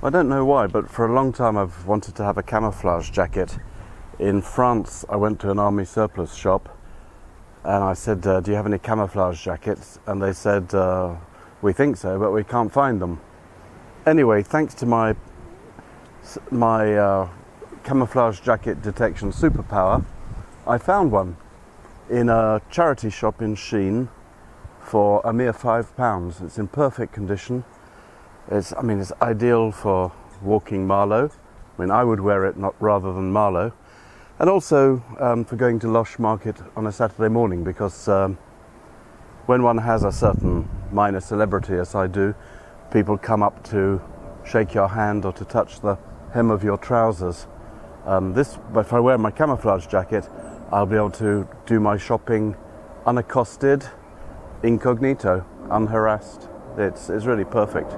I don't know why, but for a long time I've wanted to have a camouflage jacket. In France, I went to an army surplus shop and I said, do you have any camouflage jackets? And they said, we think so, but we can't find them. Anyway, thanks to my camouflage jacket detection superpower, I found one in a charity shop in Sheen for a mere £5. It's in perfect condition. It's ideal for walking Marlow. I would wear it rather than Marlow. And also for going to Losh Market on a Saturday morning, because when one has a certain minor celebrity, as I do, people come up to shake your hand or to touch the hem of your trousers. If I wear my camouflage jacket, I'll be able to do my shopping unaccosted, incognito, unharassed. It's really perfect.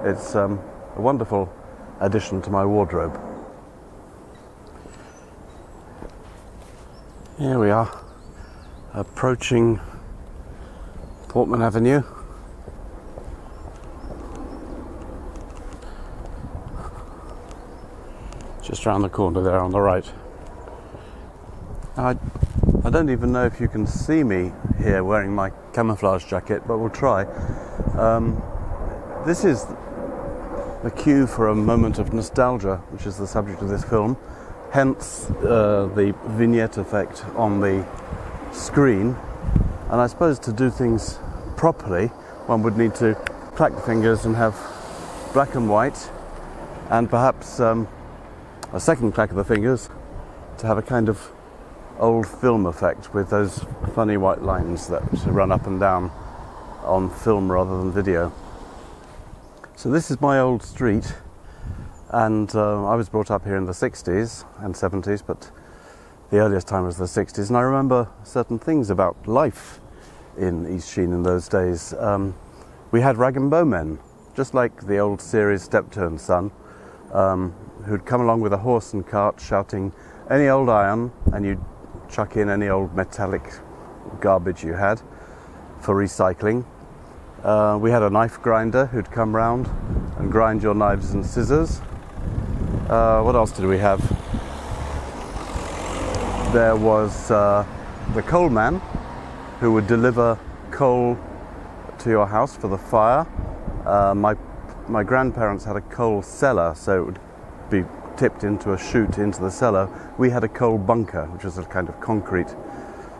It's a wonderful addition to my wardrobe. Here we are, approaching Portman Avenue. Just around the corner there on the right. I don't even know if you can see me here wearing my camouflage jacket, but we'll try. This is the cue for a moment of nostalgia, which is the subject of this film. Hence the vignette effect on the screen. And I suppose to do things properly, one would need to clack the fingers and have black and white, and perhaps a second clack of the fingers to have a kind of old film effect with those funny white lines that run up and down on film rather than video. So this is my old street, and I was brought up here in the 60s and 70s, but the earliest time was the 60s, and I remember certain things about life in East Sheen in those days. We had rag and bowmen, just like the old series Steptoe & Son, who'd come along with a horse and cart shouting, "Any old iron," and you'd chuck in any old metallic garbage you had for recycling. We had a knife grinder who'd come round and grind your knives and scissors. What else did we have? There was the coal man who would deliver coal to your house for the fire. My grandparents had a coal cellar, so it would be tipped into a chute into the cellar. We had a coal bunker, which was a kind of concrete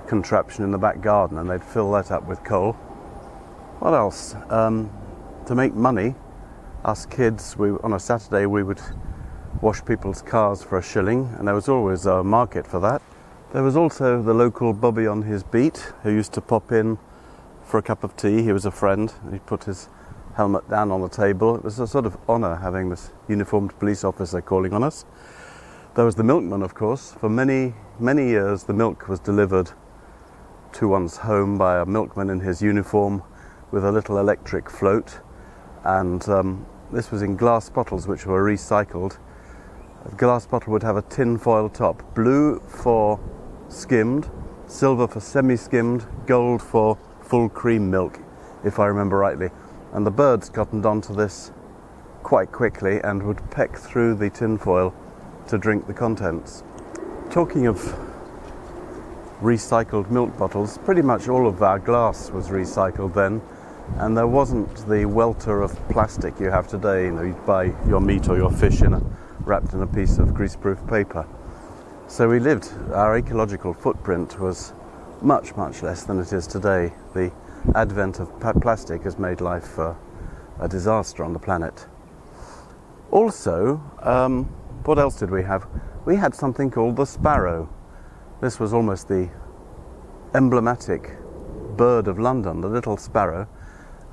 contraption in the back garden, and they'd fill that up with coal. What else? To make money, us kids, on a Saturday we would wash people's cars for £1, and there was always a market for that. There was also the local Bobby on his beat, who used to pop in for a cup of tea. He was a friend, and he'd put his helmet down on the table. It was a sort of honour having this uniformed police officer calling on us. There was the milkman, of course. For many, many years the milk was delivered to one's home by a milkman in his uniform with a little electric float, and this was in glass bottles which were recycled. The glass bottle would have a tin foil top, blue for skimmed, silver for semi-skimmed, gold for full cream milk, if I remember rightly. And the birds cottoned onto this quite quickly and would peck through the tin foil to drink the contents. Talking of recycled milk bottles, pretty much all of our glass was recycled then, and there wasn't the welter of plastic you have today. You'd buy your meat or your fish wrapped in a piece of greaseproof paper. So our ecological footprint was much, much less than it is today. The advent of plastic has made life a disaster on the planet. Also, what else did we have? We had something called the Sparrow. This was almost the emblematic bird of London, the little sparrow,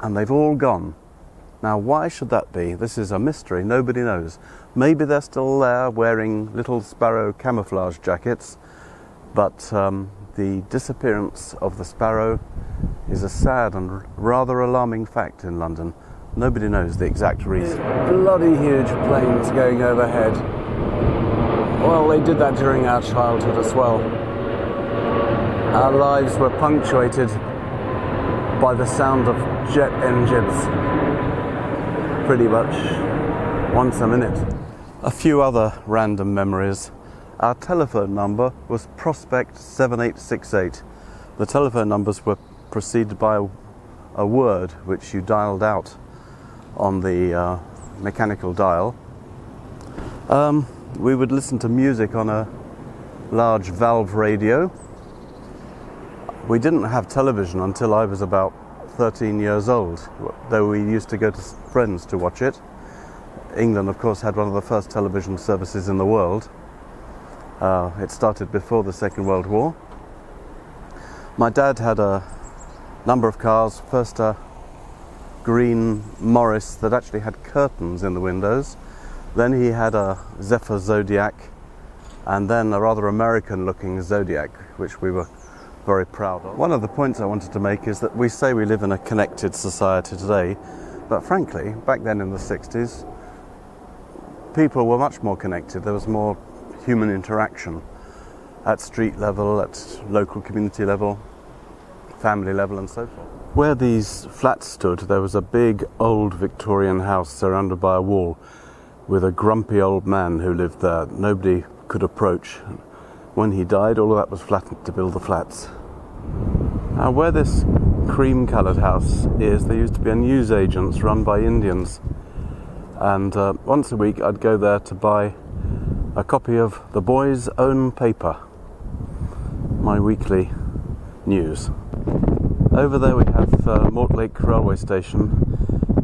and they've all gone. Now, why should that be? This is a mystery, nobody knows. Maybe they're still there wearing little sparrow camouflage jackets, but the disappearance of the sparrow is a sad and rather alarming fact in London. Nobody knows the exact reason. Bloody huge planes going overhead. Well, they did that during our childhood as well. Our lives were punctuated by the sound of jet engines, pretty much once a minute. A few other random memories. Our telephone number was Prospect 7868. The telephone numbers were preceded by a word which you dialed out on the mechanical dial. We would listen to music on a large valve radio. We didn't have television until I was about 13 years old, though we used to go to friends to watch it. England, of course, had one of the first television services in the world. It started before the Second World War. My dad had a number of cars, first a green Morris that actually had curtains in the windows. Then he had a Zephyr Zodiac, and then a rather American-looking Zodiac, which we were very proud of. One of the points I wanted to make is that we say we live in a connected society today, but frankly, back then in the 60s, people were much more connected. There was more human interaction at street level, at local community level, family level, and so forth. Where these flats stood, there was a big old Victorian house surrounded by a wall with a grumpy old man who lived there. Nobody could approach. When he died, all of that was flattened to build the flats. Now, where this cream-coloured house is, there used to be a newsagents run by Indians. And once a week I'd go there to buy a copy of the boys' own paper, my weekly news. Over there we have Mortlake railway station,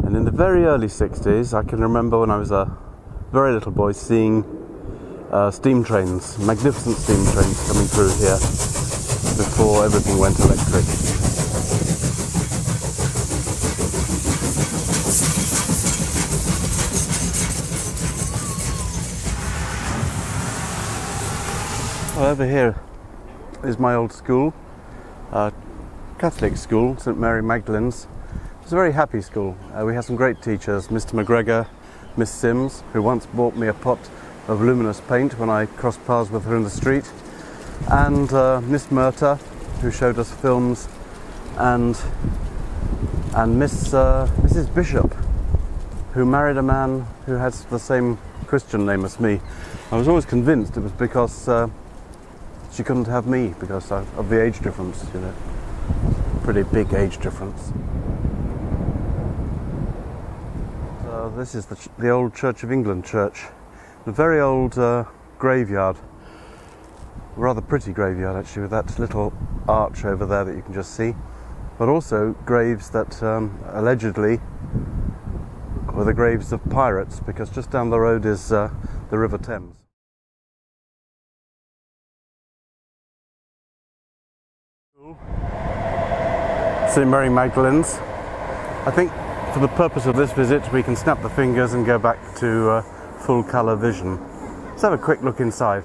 and in the very early 60s I can remember when I was a very little boy seeing steam trains, magnificent steam trains coming through here before everything went electric. Well, over here is my old school, Catholic school, St Mary Magdalene's. It's a very happy school. We had some great teachers, Mr McGregor, Miss Sims, who once bought me a pot of luminous paint when I crossed paths with her in the street, and Miss Murta, who showed us films, and Mrs Bishop, who married a man who had the same Christian name as me. I was always convinced it was because she couldn't have me because of the age difference, you know. Pretty big age difference. This is the old Church of England church. A very old graveyard. Rather pretty graveyard actually, with that little arch over there that you can just see. But also graves that allegedly were the graves of pirates, because just down the road is the River Thames. St Mary Magdalene's. I think for the purpose of this visit we can snap the fingers and go back to full colour vision. Let's have a quick look inside.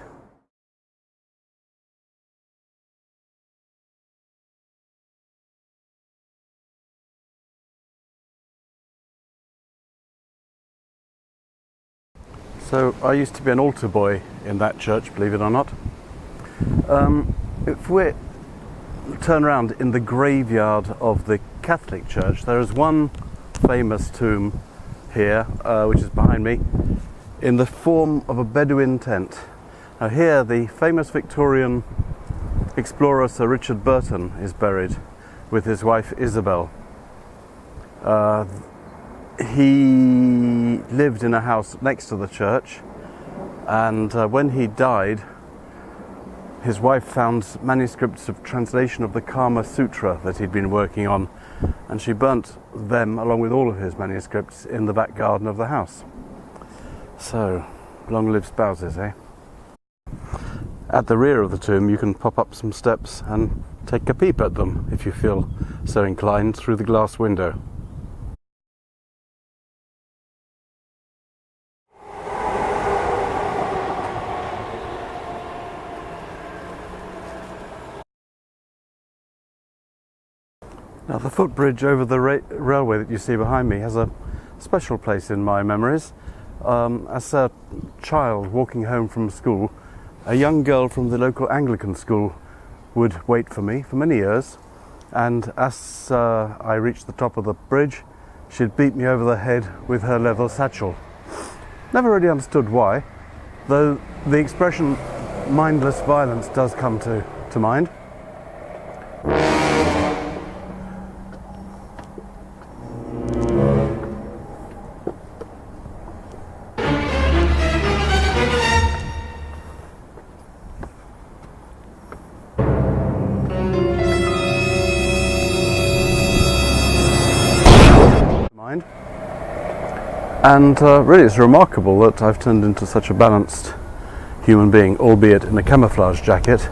So I used to be an altar boy in that church, believe it or not. If we turn around in the graveyard of the Catholic Church, there is one famous tomb here, which is behind me, in the form of a Bedouin tent. Now here the famous Victorian explorer Sir Richard Burton is buried with his wife Isabel. He lived in a house next to the church, and when he died, his wife found manuscripts of translation of the Kama Sutra that he'd been working on, and she burnt them along with all of his manuscripts in the back garden of the house. So, long live spouses, eh? At the rear of the tomb you can pop up some steps and take a peep at them if you feel so inclined through the glass window. Now, the footbridge over the railway that you see behind me has a special place in my memories. As a child walking home from school, a young girl from the local Anglican school would wait for me for many years, and as I reached the top of the bridge, she'd beat me over the head with her leather satchel. Never really understood why, though the expression mindless violence does come to mind. And really it's remarkable that I've turned into such a balanced human being, albeit in a camouflage jacket,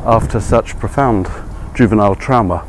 after such profound juvenile trauma.